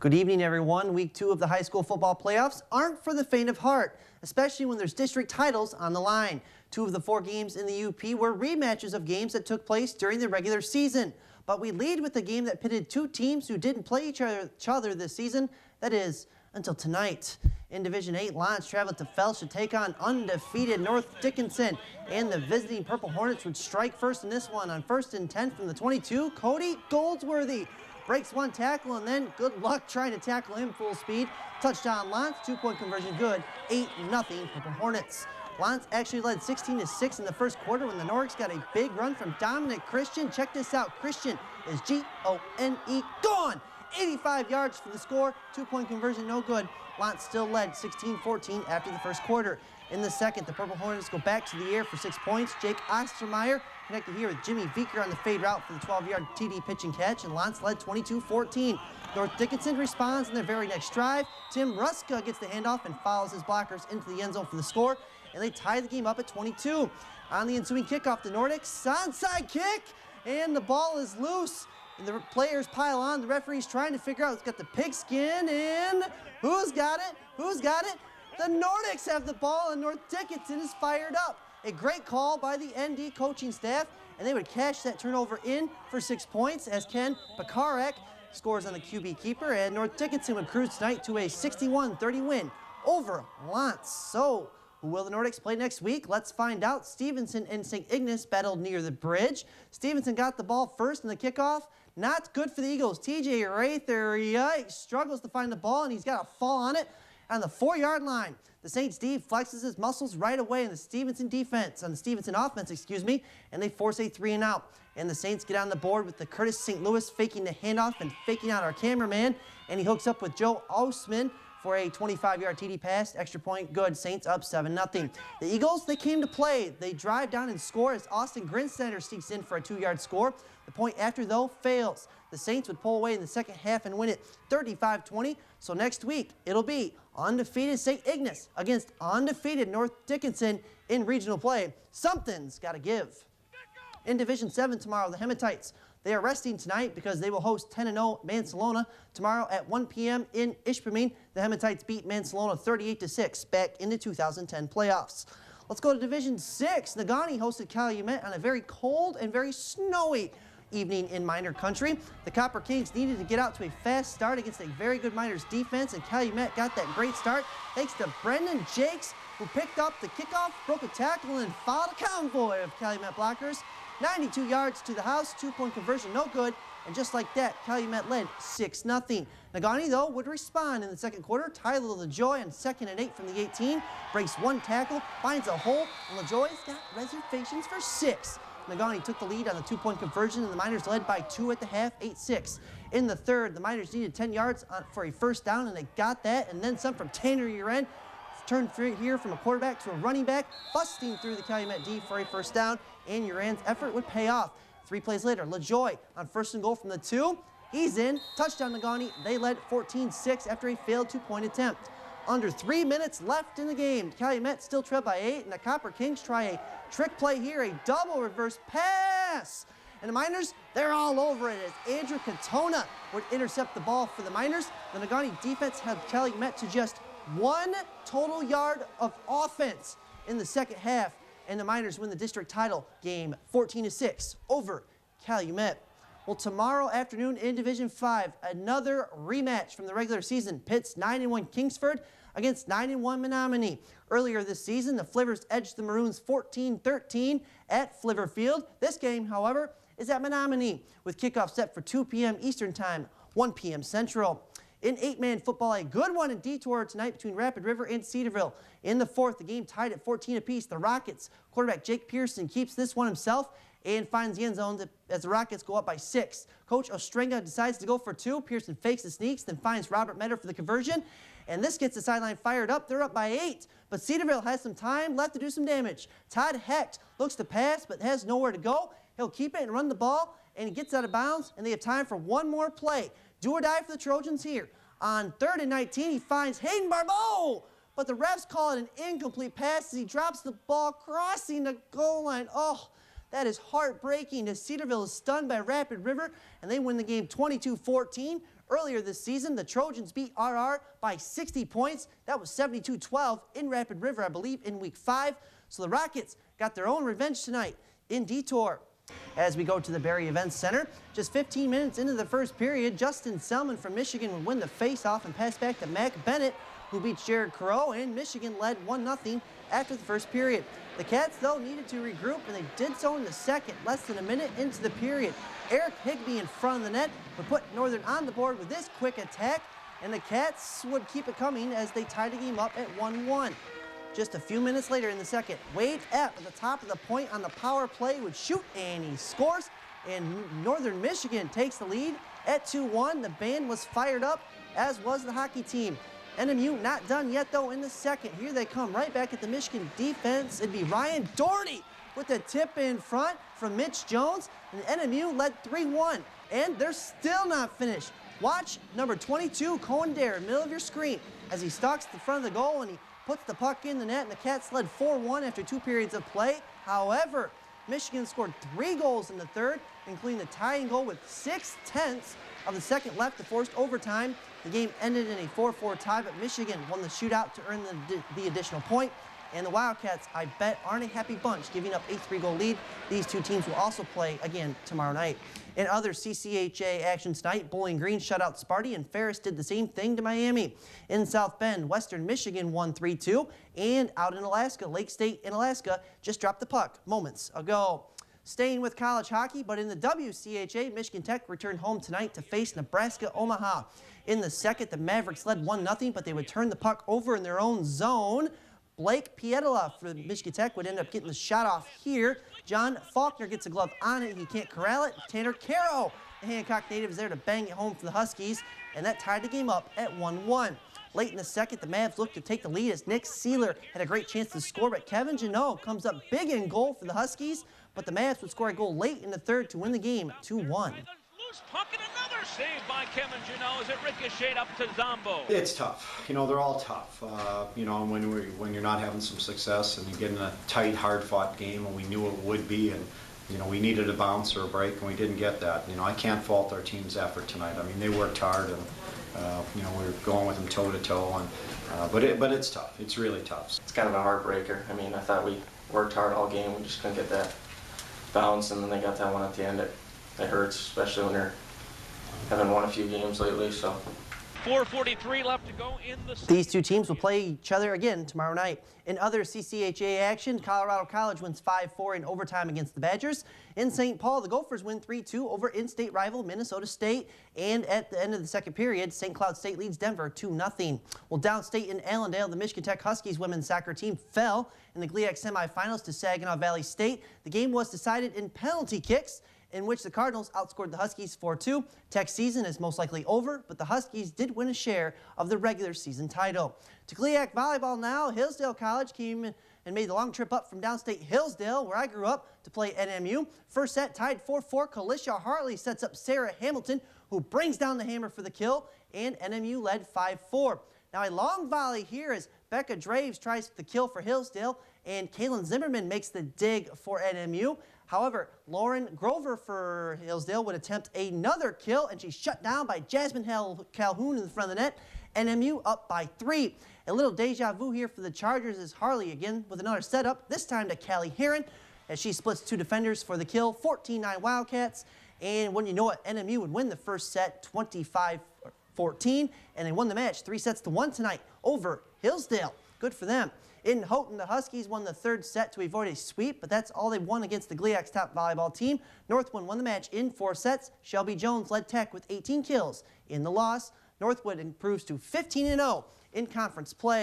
Good evening, everyone. Week 2 of the high school football playoffs aren't for the faint of heart, especially when there's district titles on the line. 2 of the 4 games in the UP were rematches of games that took place during the regular season. But we lead with the game that pitted 2 teams who didn't play each other this season, that is, until tonight. In Division 8, L'Anse traveled to Felsch to take on undefeated North Dickinson, and the visiting Purple Hornets would strike first in this one on 1st and 10 from the 22. Cody Goldsworthy breaks 1 tackle, and then good luck trying to tackle him full speed. Touchdown L'Anse, 2-point conversion good, 8-0 Purple Hornets. L'Anse actually led 16-6 in the first quarter when the Nordics got a big run from Dominic Christian. Check this out, Christian is G-O-N-E, gone! 85 yards for the score, 2-point conversion, no good. L'Anse still led 16-14 after the first quarter. In the second, the Purple Hornets go back to the air for 6 points. Jake Ostermeyer connected here with Jimmy Veeker on the fade route for the 12-yard TD pitch and catch, and L'Anse led 22-14. North Dickinson responds in their very next drive. Tim Ruska gets the handoff and follows his blockers into the end zone for the score, and they tie the game up at 22. On the ensuing kickoff, the Nordics onside kick, and the ball is loose. And the players pile on. The referee's trying to figure out who's got the pigskin, and who's got it? Who's got it? The Nordics have the ball, and North Dickinson is fired up. A great call by the ND coaching staff, and they would cash that turnover in for 6 points as Ken Pekarek scores on the QB keeper, and North Dickinson would cruise tonight to a 61-30 win over L'Anse. So, who will the Nordics play next week? Let's find out. Stevenson and St. Ignace battled near the bridge. Stevenson got the ball first in the kickoff. Not good for the Eagles. TJ Rather, yikes, struggles to find the ball, and he's got a fall on it on the 4-yard line. The St. Steve flexes his muscles right away in the Stevenson offense, and they force a 3-and-out. And the Saints get on the board with the Curtis St. Louis faking the handoff and faking out our cameraman, and he hooks up with Joe Osman for a 25-yard TD pass, extra point good. Saints up 7-0. The Eagles, they came to play. They drive down and score as Austin Grinstetter sneaks in for a 2-yard score. The point after, though, fails. The Saints would pull away in the second half and win it 35-20. So next week, it'll be undefeated St. Ignace against undefeated North Dickinson in regional play. Something's got to give. In Division 7 tomorrow, the Hematites, they are resting tonight because they will host 10-0 Mansalona tomorrow at 1 p.m. in Ishpeming. The Hematites beat Mansalona 38-6 back in the 2010 playoffs. Let's go to Division 6. Negaunee hosted Calumet on a very cold and very snowy evening in Minor Country. The Copper Kings needed to get out to a fast start against a very good Miners defense, and Calumet got that great start thanks to Brendan Jakes, who picked up the kickoff, broke a tackle, and followed a convoy of Calumet blockers. 92 yards to the house, 2-point conversion, no good, and just like that, Calumet led 6-0. Negaunee, though, would respond in the second quarter. Tyler LaJoy on 2nd and 8 from the 18, breaks 1 tackle, finds a hole, and LaJoy's got reservations for 6. Negaunee took the lead on the 2-point conversion, and the Miners led by 2 at the half, 8-6. In the third, the Miners needed 10 yards for a first down, and they got that, and then some from Tanner Uren. Turned here from a quarterback to a running back, busting through the Calumet D for a first down, and Uran's effort would pay off. 3 plays later, LaJoy on 1st and goal from the 2. He's in. Touchdown Negaunee. They led 14-6 after a failed 2-point attempt. Under 3 minutes left in the game. Calumet still trailed by 8, and the Copper Kings try a trick play here, a double reverse pass. And the Miners, they're all over it as Andrew Katona would intercept the ball for the Miners. The Negaunee defense held Calumet to just 1 total yard of offense in the second half, and the Miners win the district title game 14-6 over Calumet. Well, tomorrow afternoon in Division 5, another rematch from the regular season pits 9-1 Kingsford against 9-1 Menominee. Earlier this season, the Flivers edged the Maroons 14-13 at Fliver Field. This game, however, is at Menominee with kickoff set for 2 p.m. Eastern Time, 1 p.m. Central. In 8-man football, a good one in Detour tonight between Rapid River and Cedarville. In the fourth, the game tied at 14 apiece. The Rockets quarterback Jake Pearson keeps this one himself and finds the end zone as the Rockets go up by 6. Coach Ostrenga decides to go for 2. Pearson fakes and sneaks, then finds Robert Metter for the conversion. And this gets the sideline fired up. They're up by 8. But Cedarville has some time left to do some damage. Todd Hecht looks to pass, but has nowhere to go. He'll keep it and run the ball, and he gets out of bounds, and they have time for one more play. Do or die for the Trojans here. On 3rd and 19, he finds Hayden Barbeau, but the refs call it an incomplete pass as he drops the ball crossing the goal line. Oh, that is heartbreaking as Cedarville is stunned by Rapid River, and they win the game 22-14. Earlier this season, the Trojans beat RR by 60 points. That was 72-12 in Rapid River, I believe, in Week 5. So the Rockets got their own revenge tonight in Detour. As we go to the Barrie Events Center, just 15 minutes into the first period, Justin Selman from Michigan would win the face-off and pass back to Mac Bennett, who beats Jared Crow, and Michigan led 1-0 after the first period. The Cats, though, needed to regroup, and they did so in the second, less than a minute into the period. Eric Higbee in front of the net would put Northern on the board with this quick attack, and the Cats would keep it coming as they tied the game up at 1-1. Just a few minutes later in the second, Wade Epp at the top of the point on the power play would shoot, and he scores, and Northern Michigan takes the lead at 2-1. The band was fired up, as was the hockey team. NMU not done yet, though, in the second. Here they come right back at the Michigan defense. It'd be Ryan Doherty with the tip in front from Mitch Jones, and NMU led 3-1, and they're still not finished. Watch number 22, Cohen Dare, middle of your screen, as he stalks the front of the goal, and he puts the puck in the net, and the Cats led 4-1 after 2 periods of play. However, Michigan scored 3 goals in the third, including the tying goal with 6/10 of the second left to forced overtime. The game ended in a 4-4 tie, but Michigan won the shootout to earn the additional point. And the Wildcats, I bet, aren't a happy bunch, giving up a 3-goal lead. These two teams will also play again tomorrow night. In other CCHA action tonight, Bowling Green shut out Sparty, and Ferris did the same thing to Miami. In South Bend, Western Michigan won 3-2. And out in Alaska, Lake State in Alaska just dropped the puck moments ago. Staying with college hockey, but in the WCHA, Michigan Tech returned home tonight to face Nebraska Omaha. In the second, the Mavericks led 1-0, but they would turn the puck over in their own zone. Blake Pietila for Michigan Tech would end up getting the shot off here. John Faulkner gets a glove on it. He can't corral it. Tanner Caro, the Hancock native, is there to bang it home for the Huskies, and that tied the game up at 1-1. Late in the second, the Mavs looked to take the lead as Nick Sealer had a great chance to score, but Kevin Janot comes up big in goal for the Huskies, but the Mavs would score a goal late in the third to win the game 2-1. Puck and another save by Kevin Janot as it ricocheted up to Zombo. It's tough. You know, they're all tough. You know, when you're not having some success and you get in a tight, hard-fought game, and we knew it would be, and you know, we needed a bounce or a break, and we didn't get that. You know, I can't fault our team's effort tonight. I mean, they worked hard, and you know, we were going with them toe to toe, and but it's tough. It's really tough. It's kind of a heartbreaker. I mean, I thought we worked hard all game. We just couldn't get that bounce, and then they got that one at the end. It hurts, especially when you're haven't won a few games lately. So 4:43 left to go in the. These two teams will play each other again tomorrow night. In other CCHA action, Colorado College wins 5-4 in overtime against the Badgers. In St. Paul, the Gophers win 3-2 over in-state rival Minnesota State. And at the end of the second period, St. Cloud State leads Denver 2-0. Well, downstate in Allendale, the Michigan Tech Huskies women's soccer team fell in the GLIAC semifinals to Saginaw Valley State. The game was decided in penalty kicks, in which the Cardinals outscored the Huskies 4-2. Tech's season is most likely over, but the Huskies did win a share of the regular season title. To GLIAC volleyball now, Hillsdale College came in and made the long trip up from downstate Hillsdale, where I grew up, to play NMU. First set tied 4-4. Kalisha Hartley sets up Sarah Hamilton, who brings down the hammer for the kill, and NMU led 5-4. Now a long volley here as Becca Draves tries the kill for Hillsdale, and Kaylin Zimmerman makes the dig for NMU. However, Lauren Grover for Hillsdale would attempt another kill, and she's shut down by Jasmine Calhoun in the front of the net. NMU up by 3. A little deja vu here for the Chargers as Harley again with another setup, this time to Callie Heron, as she splits 2 defenders for the kill, 14-9 Wildcats. And when you know it, NMU would win the first set 25-14, and they won the match 3-1 tonight over Hillsdale. Good for them. In Houghton, the Huskies won the third set to avoid a sweep, but that's all they won against the GLIAC's top volleyball team. Northwood won the match in 4 sets. Shelby Jones led Tech with 18 kills in the loss. Northwood improves to 15-0 in conference play.